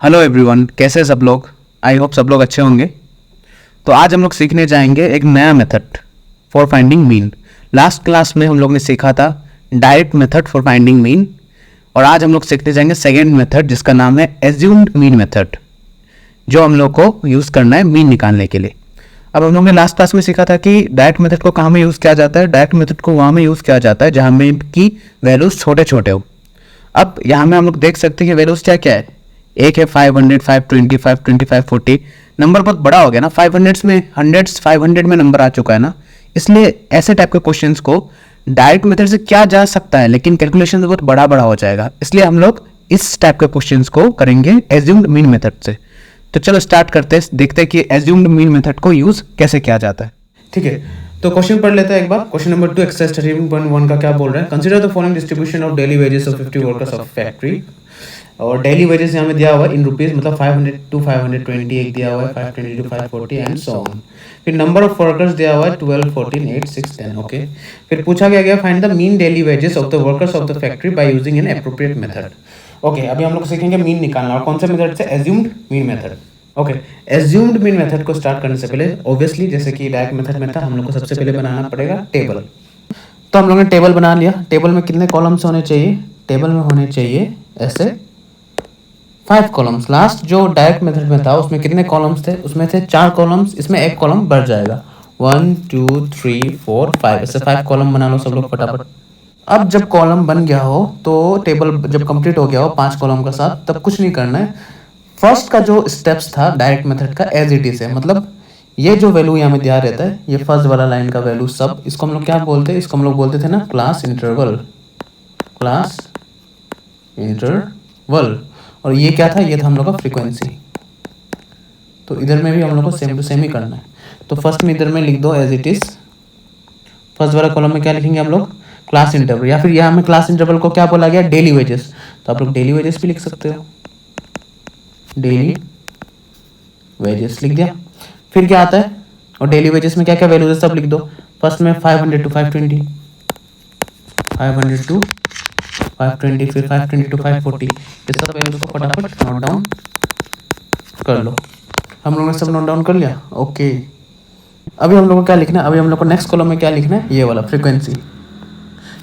Hello everyone, कैसे हैं सब लोग। आई होप सब लोग अच्छे होंगे। तो आज हम लोग सीखने जाएंगे एक नया method for finding mean. Last class में हम लोग ने सीखा था direct method for finding mean, और आज हम लोग सीखने जाएंगे सेकेंड मेथड जिसका नाम है एज्यूम्ड मीन मेथड, जो हम लोग को यूज़ करना है मीन निकालने के लिए। अब हम लोग ने लास्ट क्लास में सीखा था कि डायरेक्ट मेथड को कहाँ में यूज़ किया जाता है। डायरेक्ट मेथड को वहाँ में यूज़ किया जाता है जहाँ में की वैल्यूज़ छोटे छोटे हो। अब यहाँ में हम लोग देख सकते हैं कि वैल्यूज़ क्या क्या है। एक है 500, 520, 525, 40। नंबर बहुत बड़ा हो गया ना, 500 में, 500 में नंबर आ चुका है ना। इसलिए ऐसे टाइप के क्वेश्चंस को डायरेक्ट मेथड से क्या जा सकता है, लेकिन कैलकुलेशन बहुत बड़ा बड़ा हो जाएगा। इसलिए हम लोग इस टाइप के क्वेश्चंस को करेंगे एज्यूम्ड मीन मेथड से। तो चलो स्टार्ट करते हैं, देखते हैं कि एज्यूम्ड मीन मेथड को यूज कैसे किया जाता है। ठीक है, तो क्वेश्चन पढ़ लेते हैं एक बार। क्वेश्चन नंबर 2 एक्सरसाइज 13.1 का क्या बोल रहा है। Consider the following distribution of daily wages of 50 workers of factory. और डेली वेजेस यहाँ में दिया हुआ है इन रुपीज, मतलब 500 to 520 एक दिया हुआ है, 520 to 540 एंड सो ऑन। फिर नंबर ऑफ वर्कर्स दिया हुआ है 12, 14, 8, 6, 10। ओके, फिर पूछा गया find the mean daily wages of the workers of the factory by using N appropriate method. Okay, अभी हम लोग सीखेंगे मीन निकालना, और कौन से मेथड से, assumed mean method. Okay, assumed mean method को स्टार्ट करने से पहले ऑब्वियसली जैसे कि डायरेक्ट मेथड में था, हम लोग को सबसे पहले बनाना पड़ेगा टेबल। तो हम लोगों ने टेबल बना लिया। टेबल में कितने कॉलम्स होने चाहिए? टेबल में होने चाहिए ऐसे 5 कॉलम्स। लास्ट जो डायरेक्ट मेथड में था उसमें कितने कॉलम्स थे? उसमें थे 4 कॉलम्स, इसमें एक कॉलम बढ़ जाएगा। 1, 2, 3, 4, 5, ऐसे 5 कॉलम बना लो सब लोग फटाफट। अब जब कॉलम बन गया हो तो टेबल जब कंप्लीट हो गया हो 5 कॉलम का साथ, तब कुछ नहीं करना है। फर्स्ट का जो स्टेप्स था डायरेक्ट मेथड का एज इट इज है, मतलब ये जो वैल्यू यहाँ में दिया रहता है, ये फर्स्ट वाला लाइन का वैल्यू सब, इसको हम लोग क्या बोलते हैं? इसको हम लोग बोलते थे ना क्लास इंटरवल। Class interval. और ये क्या था? ये था हम लोग का फ्रीक्वेंसी। तो इधर में भी हम लोग को सेम टू सेम ही करना है। तो फर्स्ट में इधर में लिख दो एज इट इज। फर्स्ट वाला कॉलम में क्या लिखेंगे हम लोग? क्लास इंटरवल, या फिर यहाँ में क्लास इंटरवल को क्या बोला गया? Daily wages. तो आप लोग डेली वेजेस भी लिख सकते हो, डेली वेजेस लिख दिया। फिर क्या आता है? और डेली वेजेस में क्या क्या वैल्यूज है सब लिख दो। फर्स्ट में 500 to 520, 500 to 520, फिर 520 to 540। ये सब वैल्यूज को फटाफट नोट डाउन कर लो। हम लोगों ने सब नोट डाउन कर लिया। ओके, अभी हम लोग को क्या लिखना है? अभी हम लोग को नेक्स्ट कॉलम में क्या लिखना है? ये वाला फ्रीक्वेंसी,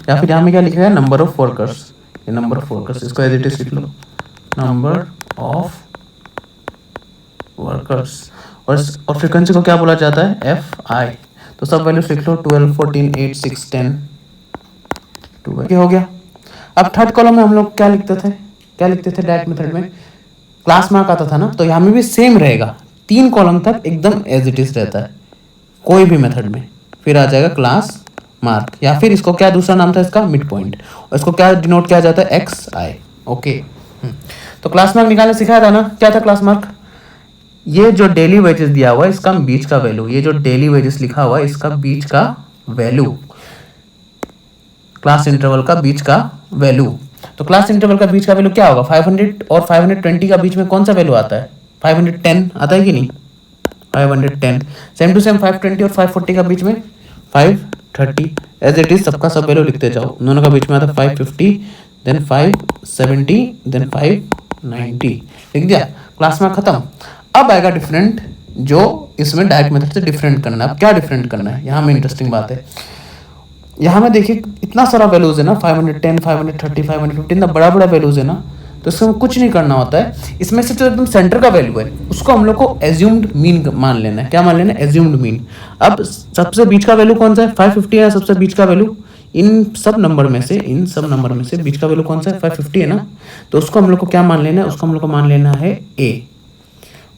या फिर यहाँ में क्या लिखना है? Number of workers. ये नंबर ऑफ वर्कर्स, इसको एज इट इज लिख लो, नंबर ऑफ वर्कर्स। और फ्रीक्वेंसी को क्या बोला जाता है? F I. तो सब वैल्यूज लिख लो, 12, 14, 8, 6, 10, 12 हो गया। अब थर्ड कॉलम में हम लोग क्या लिखते थे? डायरेक्ट मेथड में क्लास मार्क आता था ना, तो यहाँ में भी सेम रहेगा। 3 कॉलम तक एकदम एज इट इज रहता है कोई भी मेथड में। फिर आ जाएगा क्लास मार्क, या फिर इसको क्या दूसरा नाम था इसका? Mid point. और इसको क्या डिनोट किया जाता है? एक्स आई। ओके, तो क्लास मार्क निकालने सिखाया था ना, क्या था क्लास मार्क? ये जो डेली वेजेस दिया हुआ है इसका बीच का वैल्यू, ये जो डेली वेजेस लिखा हुआ है इसका बीच का वैल्यू, क्लास इंटरवल का बीच का वैल्यू। तो क्लास इंटरवल का बीच का वैल्यू क्या होगा? 500 और 520 का बीच में कौन सा वैल्यू आता है? 510 आता है कि नहीं? 510। सेम टू सेम 520 और 540 का बीच में 530। एज इट इज सबका सब वैल्यू लिखते जाओ। दोनों का बीच में आता है 550, देन 570, देन 590। लिख दिया, क्लास में खत्म। अब आएगा डिफरेंट, जो इसमें डायरेक्ट मेथड से डिफरेंट करना है। अब क्या डिफरेंट करना है? यहाँ में इंटरेस्टिंग बात है, यहाँ में देखिए इतना सारा वैल्यूज है ना, 510, 530, 550, इतना बड़ा बड़ा वैल्यूज है ना, तो इसमें कुछ नहीं करना होता है। इसमें से जो एकदम सेंटर का वैल्यू है उसको हम लोग को एज्यूम्ड मीन मान लेना है। क्या मान लेना है? Assumed mean. अब सबसे बीच का वैल्यू कौन सा है? 550 है सबसे बीच का वैल्यू। इन सब नंबर में से बीच का वैल्यू कौन सा है? 550 है ना। तो उसको हम लोग को क्या मान लेना है? उसको हम लोग को मान लेना है ए।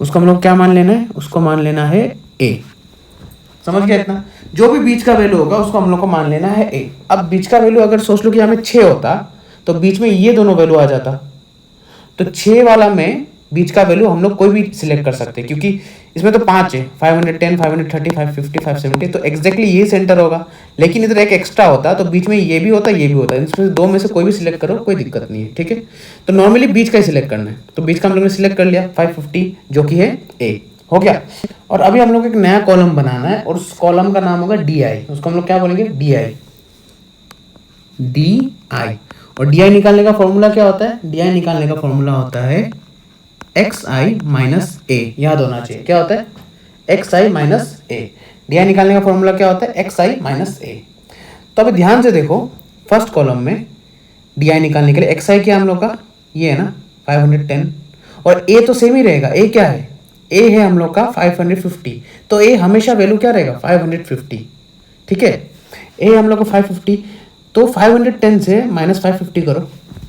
उसको हम लोग क्या मान लेना है? उसको मान लेना है ए। समझ गया इतना? जो भी बीच का वैल्यू होगा उसको हम लोग को मान लेना है ए। अब बीच का वैल्यू अगर सोच लो कि हमें 6 होता तो बीच में ये दोनों वैल्यू आ जाता। तो 6 वाला में बीच का वैल्यू हम लोग कोई भी सिलेक्ट कर सकते हैं, क्योंकि इसमें तो 5 है, 510, 530, 550, 570, तो एग्जैक्टली ये सेंटर होगा। लेकिन इधर एक एक्स्ट्रा होता तो बीच में ये भी होता, ये भी होता। इसमें दो में से कोई भी सिलेक्ट करो, कोई दिक्कत नहीं है। ठीक है, तो नॉर्मली बीच का ही सिलेक्ट करना है। तो बीच का हम लोग ने सिलेक्ट कर लिया 550, जो कि है ए। हो गया। और अभी हम लोग एक नया कॉलम बनाना है, और उस कॉलम का नाम होगा डी आई। उसको हम लोग क्या बोलेंगे? D I. डी आई। और डी आई निकालने का फॉर्मूला क्या होता है? डी आई निकालने का फॉर्मूला होता है एक्स आई माइनस ए, याद होना चाहिए क्या होता है x I minus A. D I निकालने का फॉर्मूला क्या होता है एक्स आई माइनस ए। तो अभी ध्यान से देखो फर्स्ट कॉलम में डी आई निकालने के लिए एक्स आई क्या हम लोग का ये है ना 510 और ए तो सेम ही रहेगा। ए क्या है ए है हम लोग का 550, तो ए हमेशा वैल्यू क्या रहेगा 550, ठीक है। ए हम लोग को 550, तो 510 से माइनस 550 करो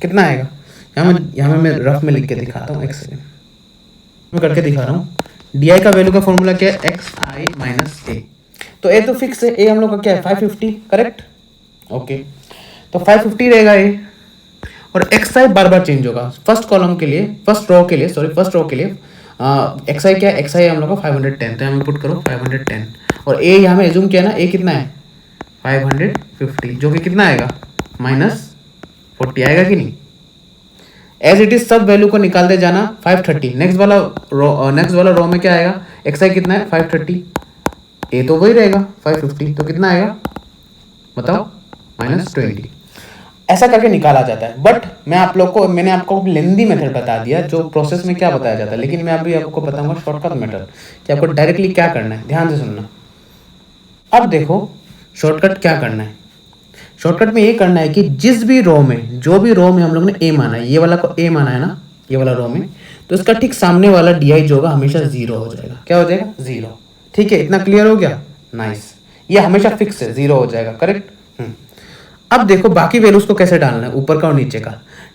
कितना आएगा। यहाँ में मैं रफ में लिख के दिखाता हूँ, एक सेकेंड मैं करके दिखा रहा हूँ। डी आई का वैल्यू का फॉर्मूला क्या है एक्स आई माइनस ए। तो ए तो फिक्स है, ए हम लोग का क्या है 550, करेक्ट ओके। तो 550 रहेगा ए और एक्स आई बार बार चेंज होगा। फर्स्ट कॉलम के लिए फर्स्ट रो के लिए एक्स आई क्या है एक्स आई हम लोग का 510, तो यहाँ में पुट करो 510 और ए यहाँ में एज्यूम किया ना ए कितना है 550, जो कि कितना आएगा -40 आएगा कि नहीं। एज इट इज सब वैल्यू को निकालते जाना 530। नेक्स्ट वाला रो में क्या आएगा एक्स आई कितना है 530, ए तो वही रहेगा 550, तो कितना आएगा बताओ -20। ऐसा करके निकाला जाता है। बट मैंने आपको लेंदी मेथड बता दिया जो प्रोसेस में क्या बताया जाता है, लेकिन मैं अभी आपको बताऊंगा शॉर्टकट मेथड कि आपको डायरेक्टली क्या करना है। ध्यान से सुनना। अब देखो शॉर्टकट क्या करना है। शॉर्टकट में ये करना है कि जिस भी रो में जो भी रो में हम लोग ने ए माना है, ये वाला को ए माना है ना ये वाला रो में, तो इसका ठीक सामने वाला डी आई जो होगा हमेशा 0 हो जाएगा। क्या हो जाएगा 0, ठीक है। इतना क्लियर हो गया, नाइस। ये हमेशा फिक्स है 0 हो जाएगा, करेक्ट। अब देखो बाकी वैल्यूज को कैसे डालना है, ऊपर का और नीचे का।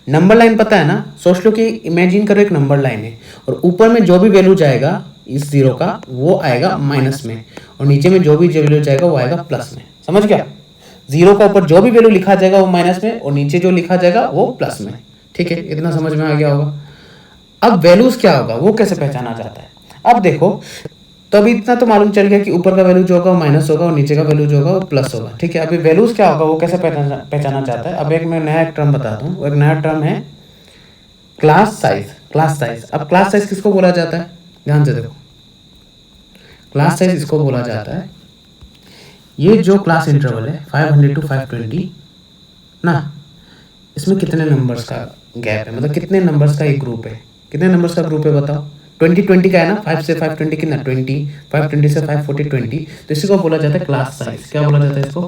नंबर लाइन पता है ना, सोच लो कि इमेजिन करो एक नंबर लाइन है और ऊपर में जो भी वैल्यू जाएगा इस 0 का वो आएगा माइनस में और नीचे में जो भी वैल्यू जाएगा वो आएगा प्लस में। समझ गया। 0 का ऊपर जो भी वैल्यू लिखा जाएगा वो माइनस में और नीचे जो लिखा जाएगा वो प्लस में, ठीक है। इतना समझ में आ गया होगा। अब वैल्यूज क्या होगा वो कैसे पहचाना जाता है। अब देखो तो अभी इतना तो मालूम चल गया कि ऊपर का वैल्यू जो होगा वो माइनस होगा और नीचे का वैल्यू जो होगा वो प्लस होगा, ठीक है। अभी वैल्यूज क्या होगा वो कैसे पहचाना चाहता है। अब एक मैं नया टर्म बताता हूँ। एक नया टर्म है क्लास साइज। अब क्लास साइज किसको बोला जाता है, ध्यान से देखो। क्लास साइज इसको बोला जाता है, ये जो क्लास इंटरवल है 500 to 520 ना, इसमें कितने नंबर्स का गैप है, मतलब कितने नंबर्स का एक ग्रुप है। कितने नंबर्स का ग्रुप है बताओ। 20 का है ना, 5 से 520 कितना 20, 520 से 540 20, तो इसी को बोला जाता है क्लास साइज। क्या बोला जाता है इसको,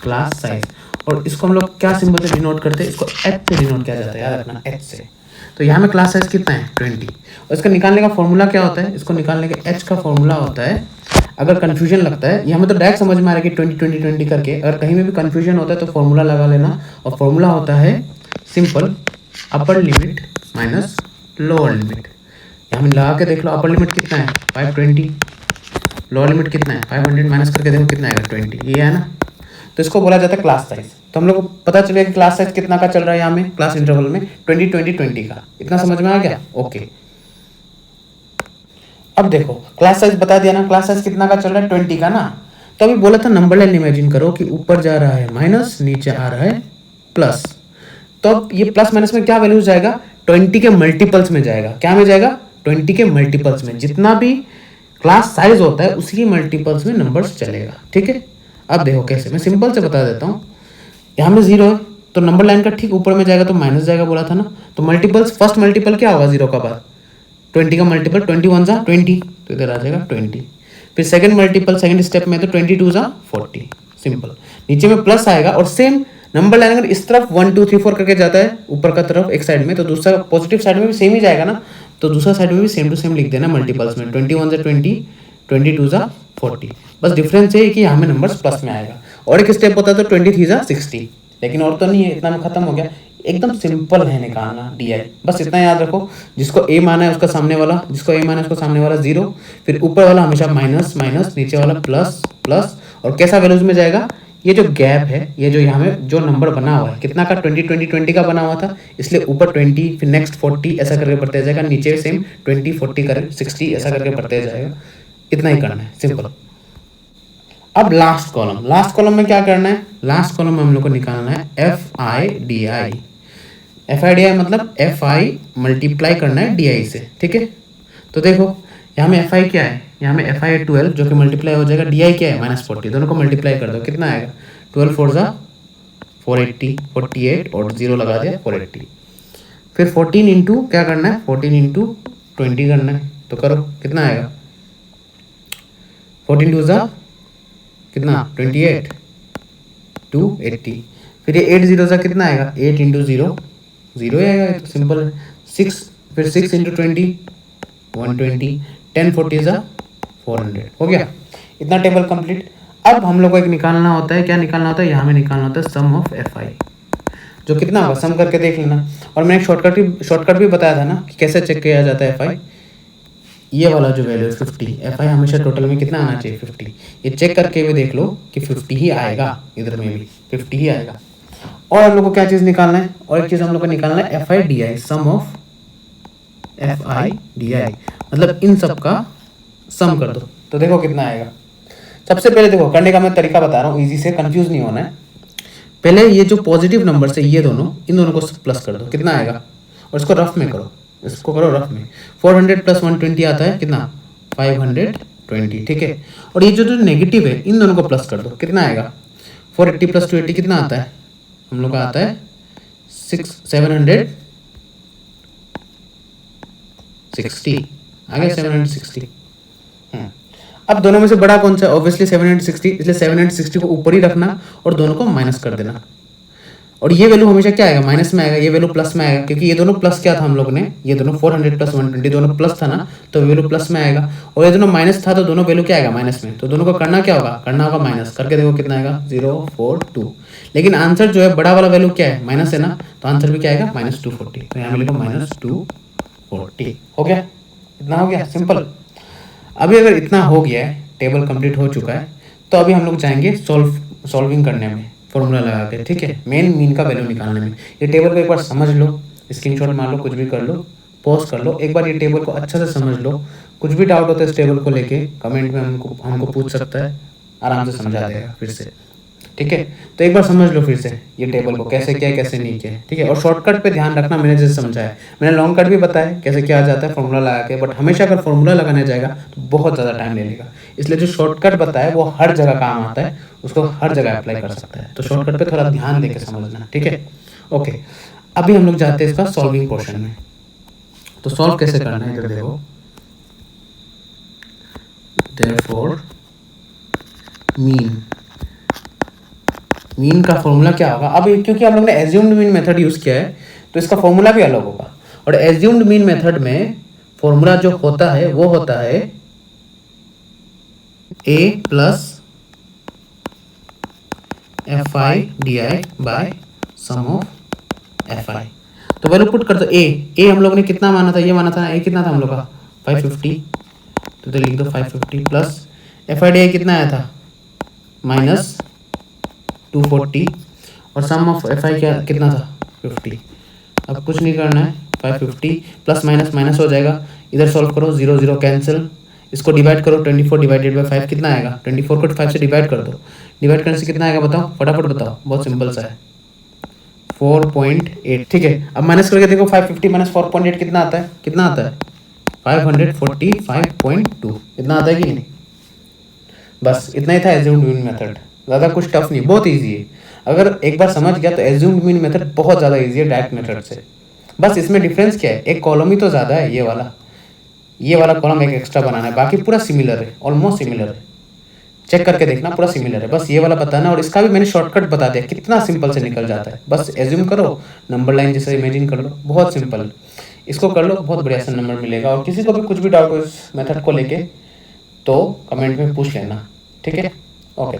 क्लास साइज। और इसको हम लोग क्या सिंबल से डिनोट करते हैं, इसको एच से डिनोट किया जाता है, याद रखना एच से। तो यहाँ में क्लास साइज कितना है 20 और इसका निकालने का फॉर्मूला क्या होता है, इसको निकालने के एच का फॉर्मूला होता है। अगर कंफ्यूजन लगता है, यहाँ में तो डायरेक्ट समझ में आ रहा है कि 20 करके, अगर कहीं में भी कंफ्यूजन होता है तो फॉर्मूला लगा लेना। और फॉर्मूला होता है simple upper limit minus lower limit. यहाँ में लगा के देख लो, अपर लिमिट कितना है 520, लोअर लिमिट कितना है 500, माइनस करके देखो कितना आएगा 20, ये है ना। तो इसको बोला जाता है क्लास साइज। तो हम लोग को पता चलेगा कि क्लास साइज कितना का चल रहा है यहाँ में क्लास इंटरवल में 20 का। इतना समझ में आ गया, ओके। अब देखो क्लास साइज बता दिया ना, क्लास साइज कितना का चल रहा है 20 का ना। तो अभी बोला था नंबर लाइन इमेजिन करो कि ऊपर जा रहा है माइनस, नीचे आ रहा है प्लस। तो अब ये प्लस माइनस में क्या वैल्यू जाएगा 20 के मल्टीपल्स में जाएगा। क्या में जाएगा 20 के मल्टीपल्स में। जितना भी क्लास साइज होता है उसी के मल्टीपल्स में नंबर्स चलेगा, ठीक है। अब देखो कैसे, मैं सिंपल से बता देता हूँ। यहाँ में 0 है तो नंबर लाइन का ठीक ऊपर में जाएगा तो माइनस जाएगा, बोला था ना। तो मल्टीपल्स, फर्स्ट मल्टीपल क्या होगा 0 का बाद 20 का मल्टीपल 21 जा 20, तो इधर आ जाएगा 20। फिर सेकंड मल्टीपल सेकंड स्टेप में तो 22 जा 40, सिंपल। नीचे में प्लस आएगा और सेम नंबर लाइन अगर इस तरफ 1 2 3 4 करके जाता है ऊपर का तरफ एक साइड में, तो दूसरा पॉजिटिव साइड में भी सेम ही जाएगा ना। तो दूसरा साइड में भी सेम टू सेम लिख देना मल्टीपल्स में, 21 जा 20, 22 जा 40। बस डिफरेंस है कि यहाँ में नंबर्स प्लस में आएगा। और एक स्टेप होता है तो 23 जा 60, लेकिन और तो नहीं है, इतना में खत्म हो गया। एकदम सिंपल है निकालना डी आई। बस इतना याद रखो, जिसको ए माना है उसका सामने वाला, जिसको ए माना है उसको सामने वाला 0, फिर ऊपर वाला हमेशा माइनस माइनस, नीचे वाला प्लस प्लस। और कैसा वैल्यूज में जाएगा, ये जो गैप है, ये जो यहाँ में जो नंबर बना हुआ है कितना का 20 का बना हुआ था, इसलिए ऊपर 20 फिर नेक्स्ट 40 ऐसा करके बढ़ते जाएगा, नीचे सेम 20 40 कर 60 ऐसा करके बढ़ते जाएगा। इतना ही करना है, सिंपल। अब लास्ट कॉलम में क्या करना है, लास्ट कॉलम में हम लोग को निकालना है F I D I. F I D I मतलब एफ आई मल्टीप्लाई करना है डी आई से, ठीक है। तो देखो यहाँ में एफ आई क्या है, यहाँ में एफ आई है 12 जो कि मल्टीप्लाई हो जाएगा, डी आई क्या है -40, दोनों को मल्टीप्लाई कर दो कितना आएगा 12 4 जा 480, 48 और 0 लगा दिया 480। फिर 14 इंटू क्या करना है, 14 इंटू 20 करना है। तो करो, कितना आएगा, 14 टू ज़ा कितना 28 टू 80। फिर ये 8 जीरो ज़ा कितना आएगा, 8 इंटू 0 0 आएगा, ये तो सिंपल है। 6 फिर 6 इंटू 20 120, 10 40 ज़ा 400, हो गया। इतना टेबल कंप्लीट। अब हम लोग को एक निकालना होता है, क्या निकालना होता है, यहाँ में निकालना होता है सम ऑफ एफ आई, जो कितना होगा सम करके देख लेना। और मैंने शॉर्टकट भी बताया था ना कि कैसे चेक किया जाता है एफ आई। ये वाला जो वैल्यू है 50, एफ आई हमेशा टोटल में कितना आना चाहिए 50। ये चेक करके भी देख लो कि 50 ही आएगा, इधर में भी 50 ही आएगा। और हम लोग को क्या चीज़ निकालना है, और एक चीज़ हम लोग को निकालना है F I D I, sum of F I D I, मतलब इन सब का सम कर दो। तो देखो कितना आएगा। सबसे पहले देखो करने का मैं तरीका बता रहा हूँ, इजी से, कंफ्यूज नहीं होना है। पहले ये जो पॉजिटिव नंबर है ये दोनों, इन दोनों को प्लस कर दो, कितना आएगा, और इसको रफ में करो, इसको करो रफ में। 400 प्लस 120 आता है कितना, 520, ठीक है। और ये जो नेगेटिव है इन दोनों को प्लस कर दो, कितना आएगा, 480 प्लस 280 कितना आता है, हम लोग का आता है 760, आ गया 760। अब दोनों में से बड़ा कौन सा, ऑब्वियसली 760, इसलिए 760 को ऊपर ही रखना और दोनों को माइनस कर देना। और ये वैल्यू हमेशा क्या आएगा, माइनस में आएगा, ये वैल्यू प्लस में आएगा, क्योंकि ये दोनों प्लस क्या था हम लोग ने, ये दोनों 400 प्लस 120 दोनों प्लस था ना, तो वैल्यू प्लस में आएगा। और ये दोनों माइनस था तो दोनों वैल्यू क्या आएगा, माइनस में। तो दोनों को करना क्या होगा, करना होगा माइनस, करके देखो कितना आएगा 042। लेकिन आंसर जो है बड़ा वाला वैल्यू क्या है, माइनस है ना, तो आंसर भी क्या आएगा -240। तो यहाँ लिखो -240, हो गया, इतना हो गया, सिंपल। अभी अगर इतना हो गया है, टेबल कंप्लीट हो चुका है, तो अभी हम लोग जाएंगे सॉल्विंग करने में, फॉर्मूला लगा के, ठीक है, मीन का वैल्यू निकालने में। ये टेबल को एक बार समझ लो, स्क्रीनशॉट मार लो, कुछ भी कर लो, पॉज कर लो, एक बार ये टेबल को अच्छा से समझ लो। कुछ भी डाउट होता है इस टेबल को लेके कमेंट में हमको पूछ सकता है, आराम से समझा देगा फिर से, ठीक है। तो एक बार समझ लो फिर से ये टेबल को कैसे किया कैसे नहीं किया, ठीक है। और शॉर्टकट पे ध्यान रखना, मैंने जैसे समझाया, मैंने लॉन्ग कट भी बताया कैसे किया जाता है फॉर्मूला लगा के, बट हमेशा अगर फॉर्मूला लगाने जाएगा तो बहुत ज़्यादा टाइम ले लेगा। इसलिए जो शॉर्टकट बताया वो हर जगह काम आता है, उसको हर जगह अप्लाई कर सकता है। तो शॉर्टकट पे थोड़ा ध्यान देकर समझना, ठीक है। ओके, अभी हम लोग जाते हैं इसका सॉल्विंग पोर्शन में। तो सॉल्व कैसे करना है इधर देखो, देयरफॉर मीन का फॉर्मूला क्या होगा। अब क्योंकि हम लोग ने एज्यूम्ड मीन मेथड यूज किया है तो इसका फॉर्मूला भी अलग होगा। और एज्यूम्ड मीन मेथड में फॉर्मूला जो होता है वो होता है a plus F I D I by sum of F I. तो वैल्यू पुट कर दो, ए हम लोग ने कितना माना था, ये माना था ना, ए कितना था हम लोग का 550, तो लिख दो 550 प्लस एफ आई डी आई कितना आया था -240, और सम ऑफ एफ आई क्या कितना था 50। अब कुछ नहीं करना है, 550 प्लस माइनस माइनस हो जाएगा, इधर सॉल्व करो, 0 0 कैंसिल, इसको डिवाइड करो, 24 डिवाइडेड बाय 5 कितना आएगा, 24 को 5 से डिवाइड कर दो, डिवाइड करने से कितना आएगा बताओ, फटाफट बताओ, बहुत सिंपल सा है 4.8, ठीक है। अब माइनस करके देखो 550 माइनस 4.8 कितना आता है, 545.2, इतना आता है कि नहीं। बस इतना ही था एज्यूम्ड मीन मेथड, ज़्यादा कुछ टफ नहीं, बहुत इजी है। अगर एक बार समझ गया तो एज्यूम्ड मीन मेथड बहुत ज़्यादा इजी है डायरेक्ट मेथड से। बस इसमें डिफरेंस क्या है, एक कॉलम ही तो ज़्यादा है, ये वाला कॉलम एक एक्स्ट्रा बनाना है, बाकी पूरा सिमिलर है, ऑलमोस्ट सिमिलर है। चेक करके देखना, पूरा सिमिलर है, बस ये वाला बताना। और इसका भी मैंने शॉर्टकट बता दिया, कितना सिंपल से निकल जाता है। बस एज्यूम करो, नंबर लाइन जैसे इमेजिन कर लो, बहुत सिंपल। इसको कर लो, बहुत बढ़िया सा नंबर मिलेगा। और किसी को भी कुछ भी डाउट हो इस मेथड को लेके तो कमेंट में पूछ लेना, ठीक है। ओके।